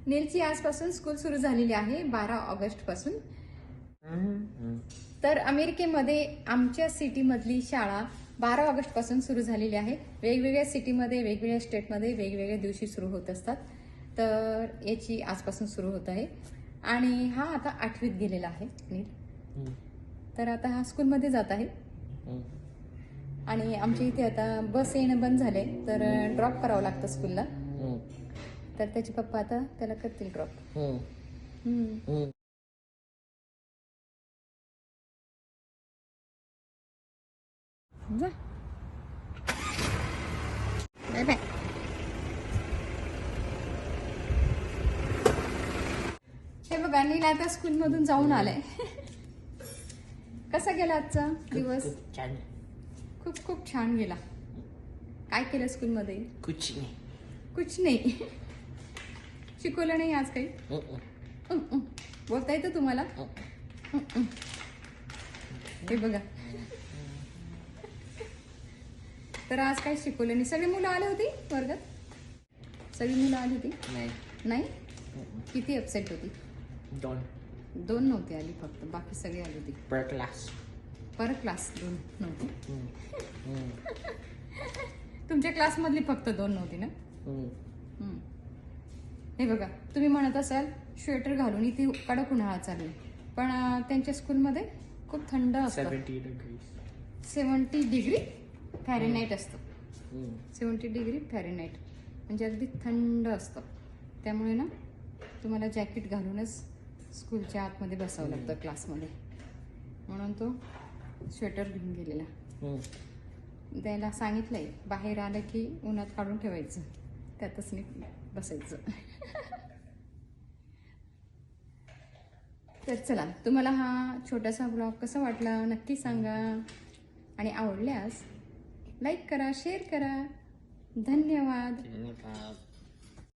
नीलची आजपासून स्कूल सुरू झालेली आहे 12 ऑगस्ट पासून. तर अमेरिकेमध्ये आमच्या सिटीमधली शाळा 12 ऑगस्ट पासून सुरू झालेली आहे. वेगवेगळ्या सिटीमध्ये वेगवेगळ्या स्टेटमध्ये वेगवेगळ्या दिवशी सुरू होत असतात. तर याची आजपासून सुरू होत आहे आणि हा आता 8वीत गेलेला आहे नील. तर आता हा स्कूलमध्ये जात आहे आणि आमच्या इथे आता बस येणं बंद झाले तर ड्रॉप करावं लागतं स्कूलला. तर त्याचे पप्पा आता त्याला करतील ड्रॉप. जा बाय बाय. हे बघा नील आता स्कूलमधून जाऊन आलाय. कसा गेला आजचा दिवस? खूप खूप छान गेला. काय केलं स्कूलमध्ये? कुछ नाही. शिकवलं नाही आज काही? बोलता येतं तुम्हाला? हे बघा. तर आज काही शिकवलं नाही. सगळी मुलं आली होती वर्गात? सगळी मुलं आली होती? नाही. किती अपसेट होती? 2 नव्हती आली फक्त, बाकी सगळी आली होती. पर क्लास 2 नव्हती. तुमच्या क्लासमधली फक्त 2 नव्हती ना? हे बघा, तुम्ही म्हणत असाल स्वेटर घालून इथे कडक उन्हाळा चालू आहे, पण त्यांच्या स्कूलमध्ये खूप थंड असतं. 70 डिग्री फॅरेनहाइट असतं. 70 डिग्री फॅरेनहाइट म्हणजे अगदी थंड असतं. त्यामुळे ना तुम्हाला जॅकेट घालूनच स्कूलच्या आतमध्ये बसावं लागतं क्लासमध्ये. म्हणून तो स्वेटर घेऊन गेलेला. त्याला सांगितलंय बाहेर आलं की उन्हात काढून ठेवायचं, त्यातच नीट बसायचं. तर चला, तुम्हाला हा छोटासा ब्लॉग कसा वाटला नक्की सांगा आणि आवडल्यास लाईक करा, शेअर करा. धन्यवाद.